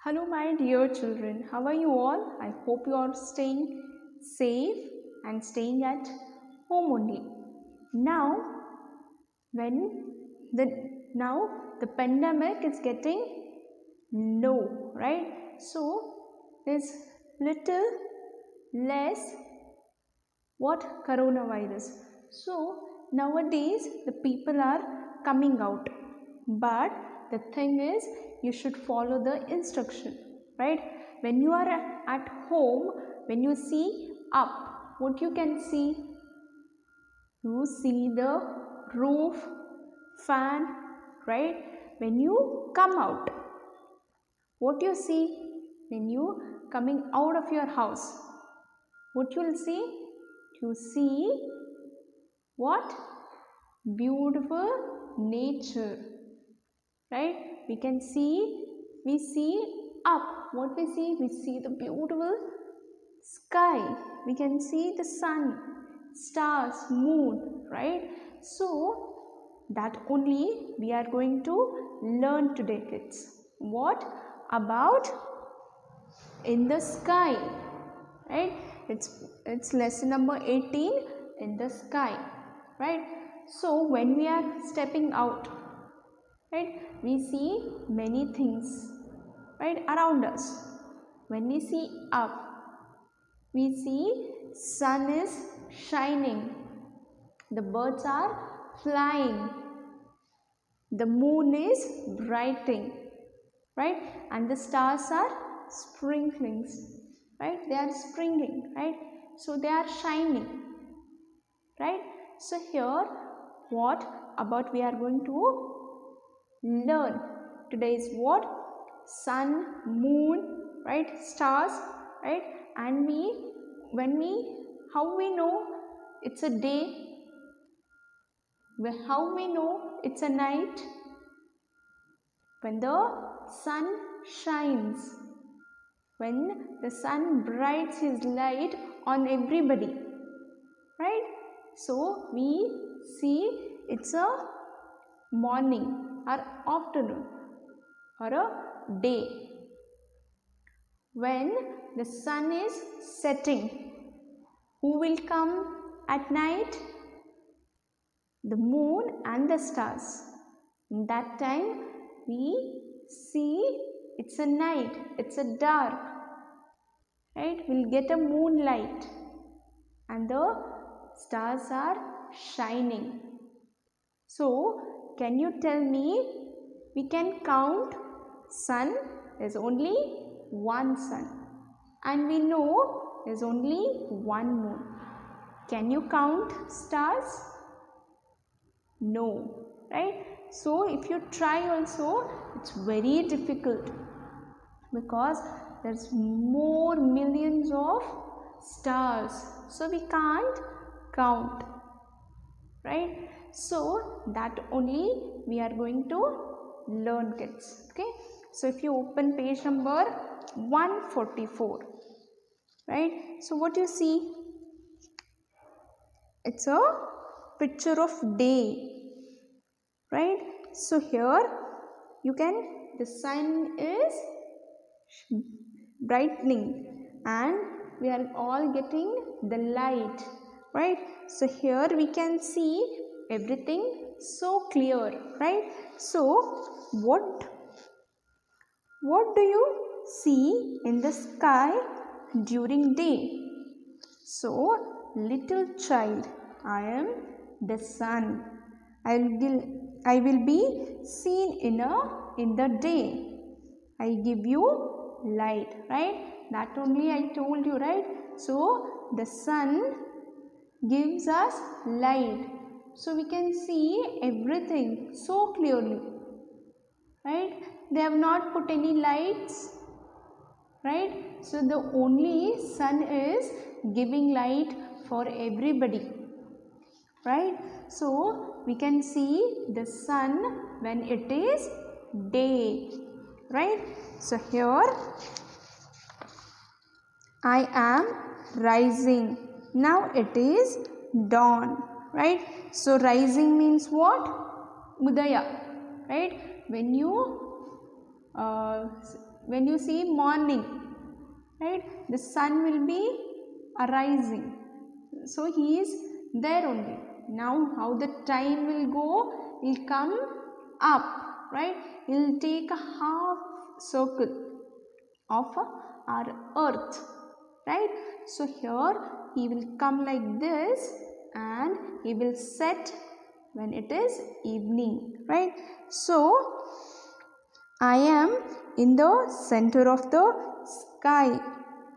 Hello, my dear children. How are you all? I hope you are staying safe and staying at home only. Now, when the the pandemic is getting low, right? So there's little less what coronavirus. So nowadays the people are coming out, but the thing is you should follow the instruction, right? When you are at home, when you see up, what you can see? You see the roof, fan, right? When you come out, what you see? When you coming out of your house, what you will see? You see what? Beautiful nature, right? We see up. What we see? We see the beautiful sky. We can see the sun, stars, moon, right? So that only we are going to learn today, kids. What about in the sky, right? It's lesson number 18, in the sky, right? So when we are stepping out, right, we see many things, right, around us. When we see up, we see sun is shining, the birds are flying, the moon is brightening, right, and the stars are sprinklings, right? They are springing, right? So they are shining, right? So here what about we are going to learn today is what? Sun, moon, right, stars, right? And how we know it's a day? How we know it's a night? When the sun shines, when the sun brights his light on everybody, right? So we see it's a morning or afternoon or a day. When the sun is setting, who will come at night? The moon and the stars. In that time we see it's a night, it's a dark, right? We'll get a moonlight and the stars are shining. So can you tell me, we can count sun, there's only one sun, and we know there's only one moon. Can you count stars? No, right? So if you try also, it's very difficult because there's more millions of stars, so we can't count, right? So that only we are going to learn, kids. Okay, so if you open page number 144, right, so what you see? It's a picture of day, right? So here you can, the sun is brightening and we are all getting the light, right? So here we can see everything so clear, right? So what do you see in the sky during day? So little child, I am the sun. I will be seen in the day. I give you light, right? That only I told you, right? So the sun gives us light, so we can see everything so clearly, right? They have not put any lights, right? So the only sun is giving light for everybody, right? So we can see the sun when it is day, right? So here I am rising. Now it is dawn, right? So rising means what? Udaya, right? When you when you see morning, right, the sun will be arising, so he is there only. Now how the time will go, will come up, right, it will take a half circle of our earth, right. So here he will come like this and he will set when it is evening, right. So I am in the center of the sky.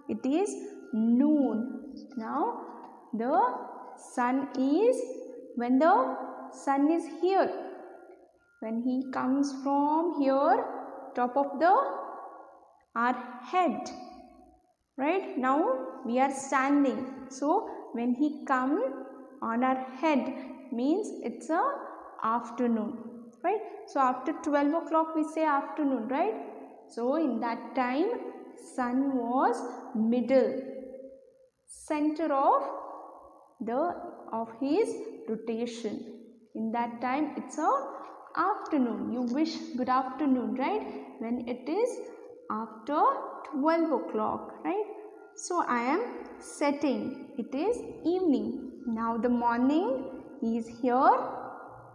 It is noon. Now the sun is, when the sun is here, when he comes from here, top of the our head, right. Now we are standing, so when he come on our head means it's a afternoon, right. So after 12 o'clock we say afternoon, right. So in that time sun was middle, center of his rotation. In that time it's a afternoon. You wish good afternoon, right, when it is after 12 o'clock, right. So I am setting, it is evening. Now the morning he is here,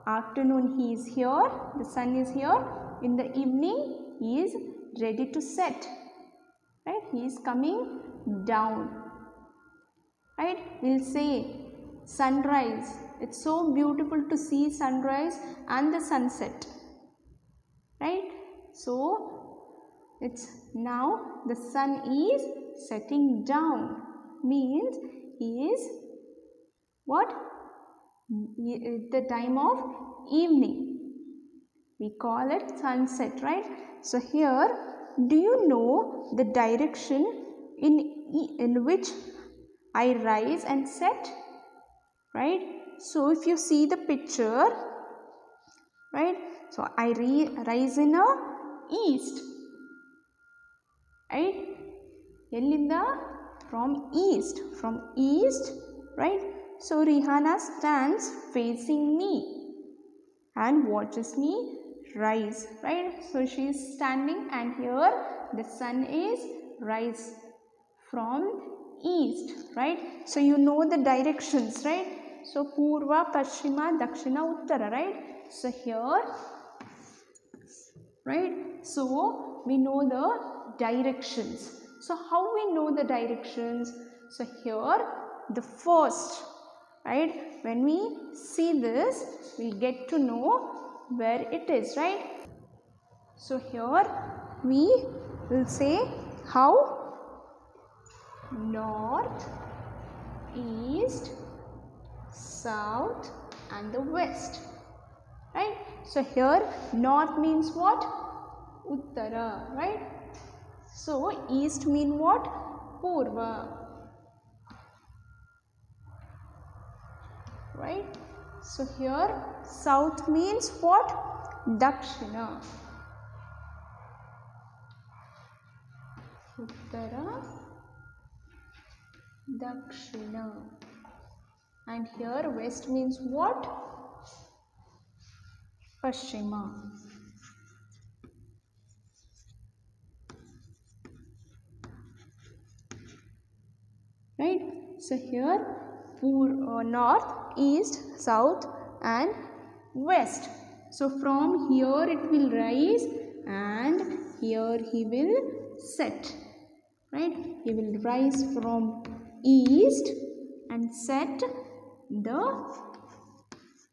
afternoon he is here, the sun is here, in the evening he is ready to set, right, he is coming down, right. We'll say sunrise. It's so beautiful to see sunrise and the sunset, right. So it's now the sun is setting down, means he is what, the time of evening, we call it sunset, right. So here, do you know the direction in which I rise and set, right. So if you see the picture, right, so I rise in a east, right, Elinda from east, right. So Rihanna stands facing me and watches me rise, right. So she is standing and here the sun is rise from east, right. So you know the directions, right. So Purva, Pashchima, Dakshina, Uttara, right. So here, right, so we know the directions. So how we know the directions? So here the first, right, when we see this we get to know where it is, right. So here we will say how: north, east, south and the west, right. So here north means what? Uttara, right. So east mean what? Purva, right. So here south means what? Dakshina, Uttara, Dakshina, and here west means what? Paschima, right. So here north, east, south and west. So from here it will rise and here he will set, right. He will rise from east and set the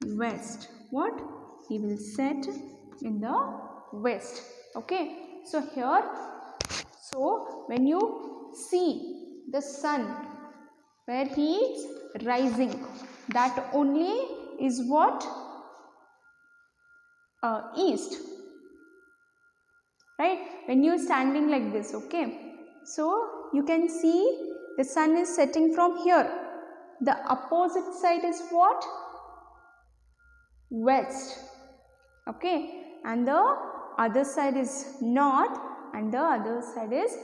west. What? He will set in the west. Okay. So here, so when you see the sun where he is rising, that only is what? East, right. When you are standing like this, okay, so you can see the sun is setting from here. The opposite side is what? West, okay, and the other side is north and the other side is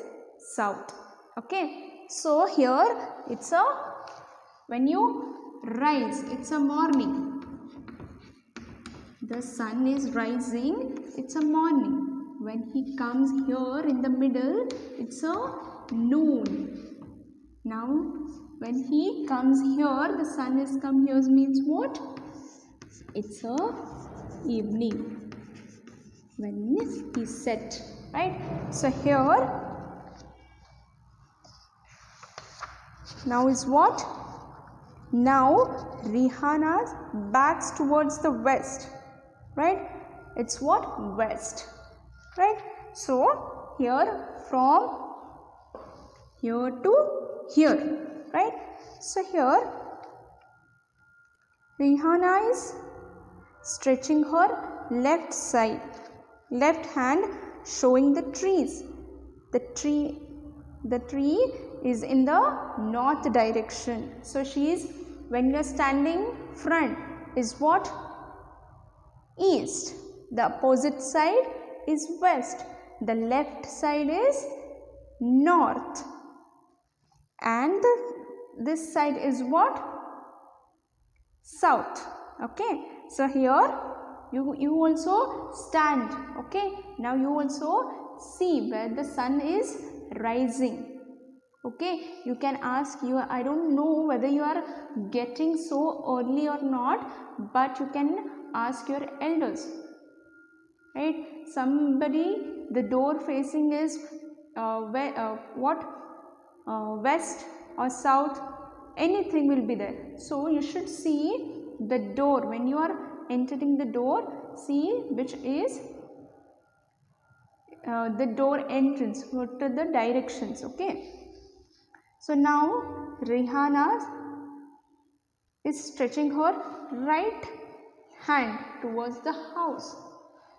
south, okay. So here it's a, when you rise, it's a morning, the sun is rising, it's a morning. when he comes here in the middle, it's a noon. Now when he comes here, the sun is come here means what? It's a evening when he set, right? So here now is what? Now Rihanna's backs towards the west, right? It's what? West, right? So here from here to here, right? So here Rihanna is stretching her left hand showing the trees. The tree is in the north direction. So she is, when you are standing front, is what? East. The opposite side is west. The left side is north. And this side is what? South. Okay. So here you also stand. Okay. Now you also see where the sun is rising. Okay, you can ask, I don't know whether you are getting so early or not, but you can ask your elders, right? Somebody, the door facing is west or south, anything will be there. So you should see the door. When you are entering the door, see which is the door entrance, what are the directions. Okay. So now Rihanna is stretching her right hand towards the house.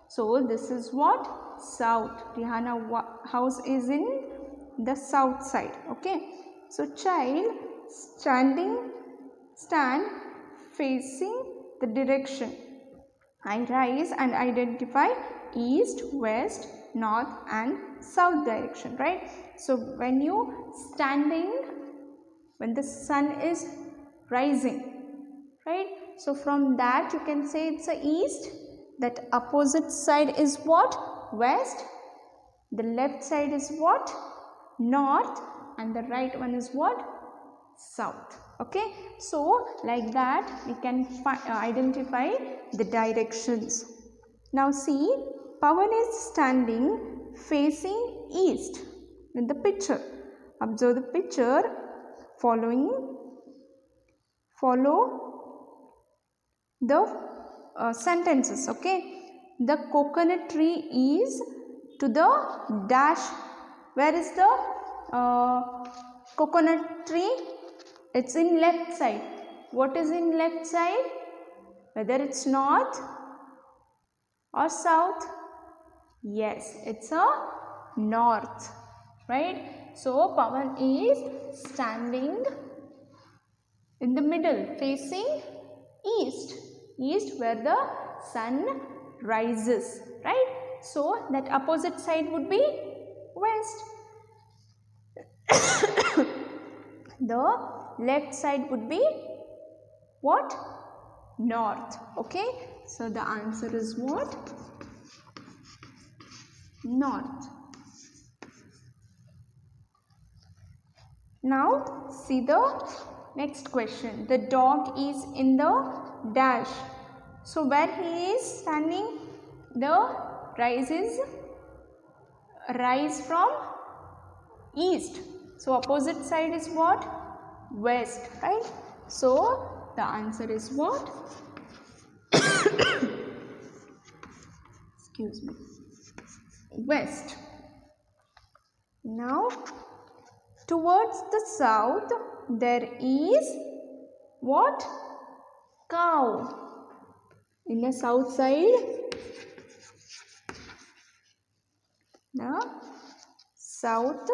So this is what? South. Rihanna house is in the south side. Okay. So child stand facing the direction. I rise and identify east, west, north and south direction, right? So when you standing, when the sun is rising, right? So from that you can say it's a east. That opposite side is what? West. The left side is what? North. And the right one is what? South. Okay. So like that we can identify the directions. Now see, Pawan is standing facing east in the picture. Observe the picture. Follow the sentences. Okay. The coconut tree is to the dash. Where is the coconut tree? It's in left side. What is in left side? Whether it's north or south? Yes, it's a north, right? So Pawan is standing in the middle facing east where the sun rises, right? So that opposite side would be west. The left side would be what? North. Okay. So the answer is what? North. Now see the next question. The dog is in the dash. So where he is standing, the rise from east. So opposite side is what? West, right? So the answer is what? Excuse me. West. Now towards the south there is what? Cow. In the south side, the south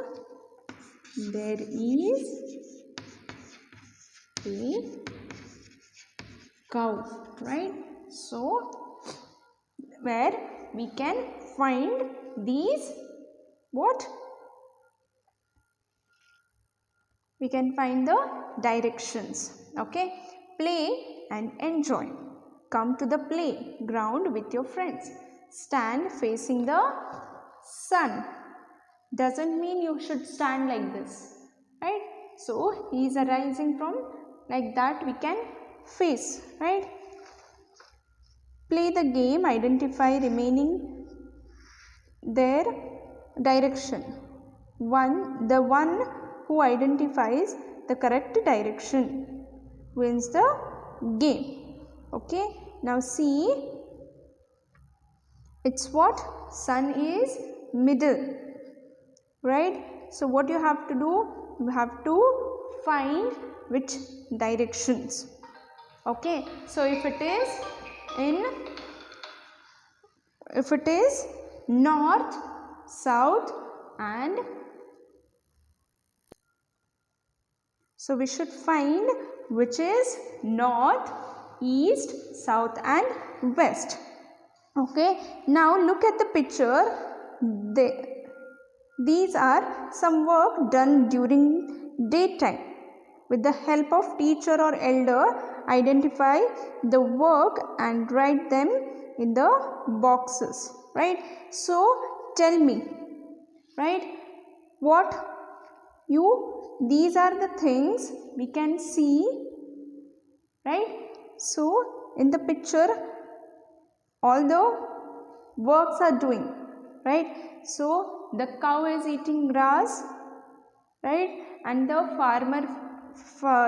there is a cow, right? So where we can find these what? We can find the directions. Okay. Play and enjoy. Come to the playground with your friends. Stand facing the sun doesn't mean you should stand like this, right? So he is arising from like that, we can face, right? Play the game, identify remaining their direction. The one who identifies the correct direction wins the game. Okay, now see, it's what? Sun is middle, right? So what you have to do? You have to find which directions. Okay, so if it is north, south, and so we should find which is north, east, south, and west. Okay, now look at the picture. These are some work done during daytime. With the help of teacher or elder, identify the work and write them in the boxes, right? So tell me, right, what these are the things we can see, right? So in the picture, all the works are doing, right? So the cow is eating grass, right? And the farmer,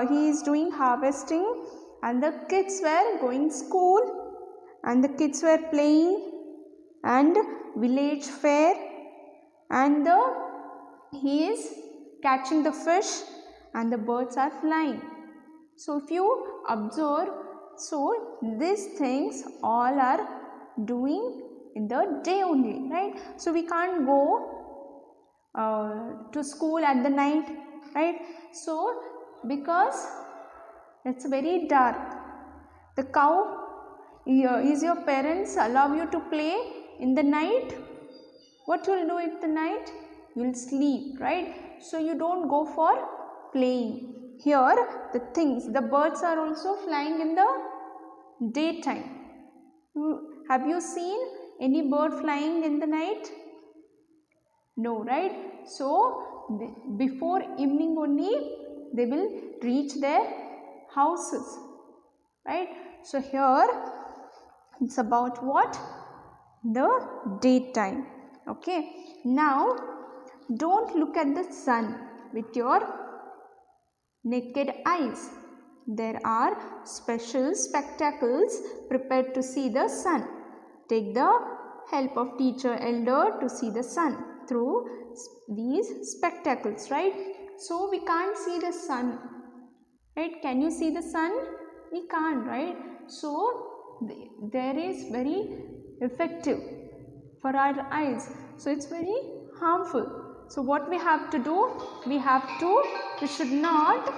he is doing harvesting, and the kids were going school, and the kids were playing, and village fair, and he is catching the fish, and the birds are flying. So if you observe, so these things all are doing in the day only, right? So we can't go to school at the night, right? So because it's very dark, the cow, is your parents allow you to play in the night? What you will do at the night? You will sleep, right? So you don't go for playing. Here the birds are also flying in the daytime. Have you seen any bird flying in the night? No, right? So before evening only they will reach their houses, right? So here it's about what? The daytime. Okay, now don't look at the sun with your naked eyes. There are special spectacles prepared to see the sun. Take the help of teacher elder to see the sun through these spectacles, right? So we can't see the sun, right? Can you see the sun? We can't, right? So there is very effective for our eyes, so it's very harmful. So what we have to do? We should not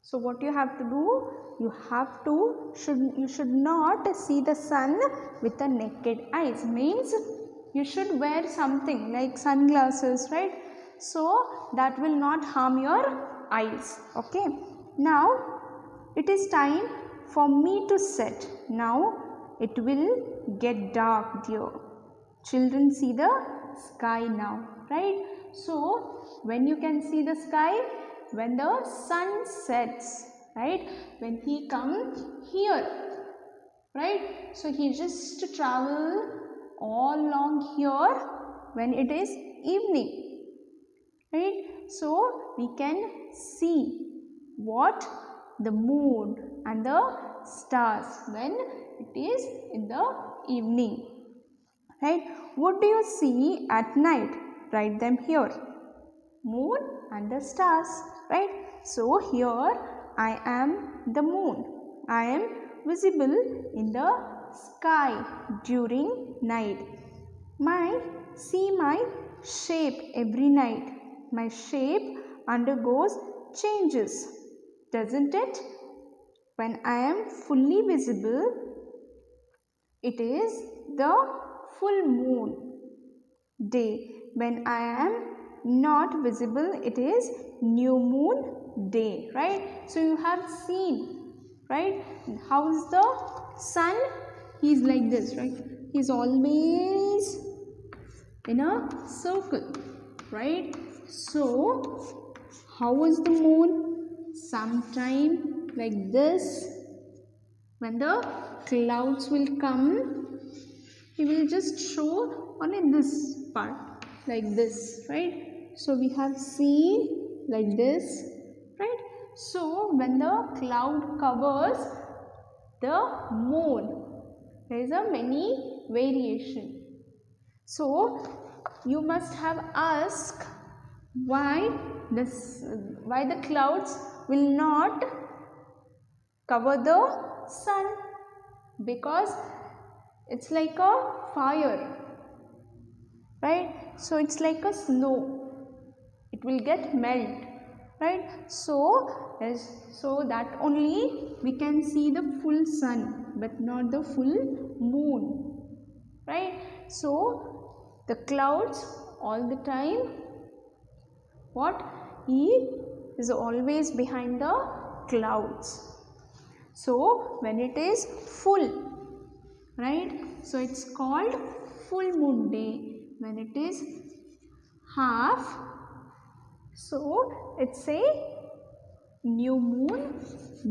so what you have to do? You should not see the sun with the naked eyes. Means you should wear something like sunglasses, right? So that will not harm your eyes. Okay. Now it is time for me to set. Now it will get dark, dear. Children, see the sky now, right? So when you can see the sky? When the sun sets, right? When he comes here, right? So he just travel all along here when it is evening, right? So we can see what? The moon and the stars when it is in the evening, right? What do you see at night? Write them here. Moon and the stars, right? So here I am the moon. I am visible in the sky during night. See my shape every night. My shape undergoes changes, doesn't it? When I am fully visible, it is the full moon day. When I am not visible, it is new moon day, right? So you have seen right? How is the sun? He's like this, right? He's always in a circle, right? So how is the moon? Sometime like this. When the clouds will come, he will just show on in this part like this, right? So we have seen like this, right? So when the cloud covers the moon, there is a many variation. So you must have asked why the clouds will not cover the sun, because it's like a fire, right? So it's like a snow, it will get melt, right? So that only we can see the full sun but not the full moon, right? So the clouds all the time, what, he is always behind the clouds. So when it is full, right, so it's called full moon day. When it is half, so it's a new moon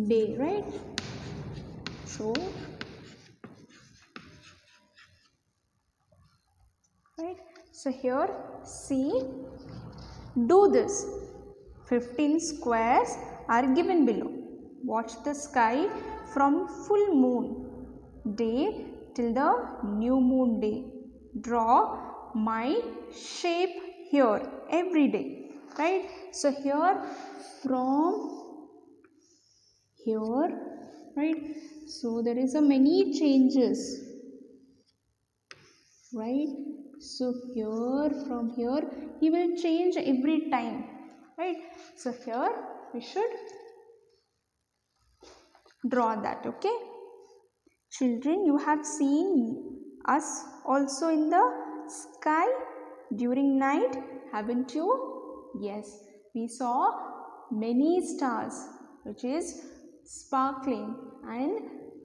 day, right? So right, so here see, do this. 15 squares are given below. Watch the sky from full moon day till the new moon day. Draw my shape here every day, right? So here, from here, right? So there is a many changes, right? So here, from here, he will change every time, right? So here we should draw that, okay? Children, you have seen us also in the sky during night, haven't you? Yes, we saw many stars which is sparkling and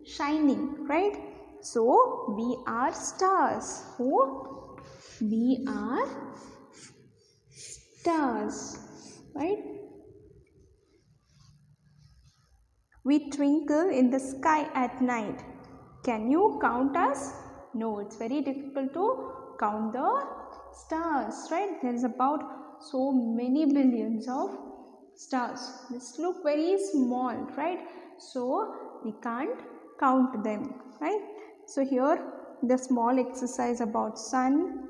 shining, right? So we are stars. Who? We are stars, right? We twinkle in the sky at night. Can you count us? No, it's very difficult to count the stars, right? There is about so many billions of stars. This look very small, right? So we can't count them, right? So here the small exercise about sun,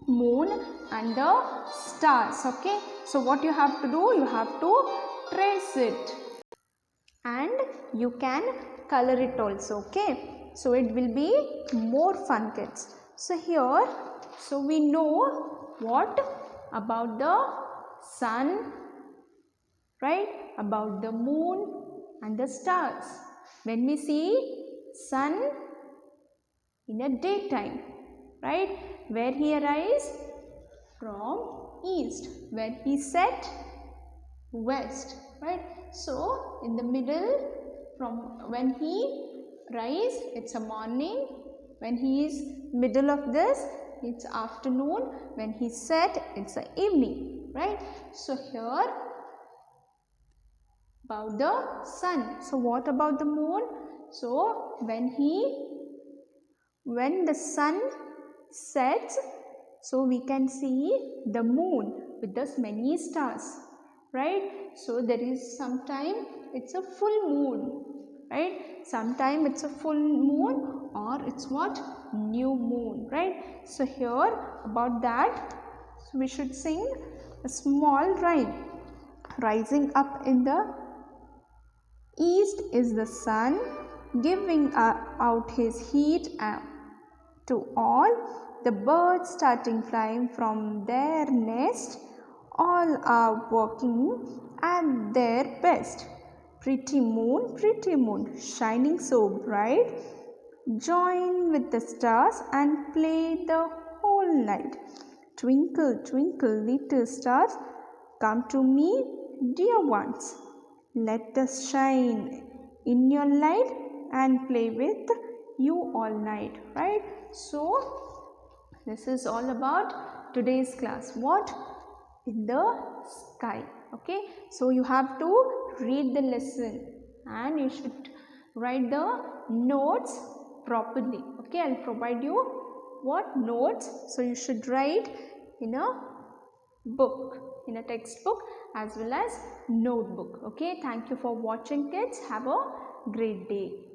moon and the stars, okay? So what you have to do? You have to trace it. And you can color it also, okay? So it will be more fun, kids. So here, so we know what about the sun, right? About the moon and the stars. When we see sun in a daytime, right? Where he arise? From east. Where he set? West, right? So in the middle, from when he rise, it's a morning. When he is middle of this, it's afternoon. When he set, it's a evening, right? So here about the sun. So what about the moon? So when the sun sets, so we can see the moon with those many stars, right? So there is sometime it's a full moon, right? Sometime it's a full moon or it's what? New moon, right? So here about that, so we should sing a small rhyme. Rising up in the east is the sun, giving out his heat to all. The birds starting flying from their nest, all are working at their best. Pretty moon, shining so bright, join with the stars and play the whole night. Twinkle, twinkle, little stars, come to me, dear ones. Let us shine in your light and play with you all night, right? So this is all about today's class. What? In the sky. Okay, so you have to read the lesson and you should write the notes properly. Okay, I'll provide you what notes, so you should write in a book, in a textbook as well as notebook. Okay, thank you for watching, kids. Have a great day.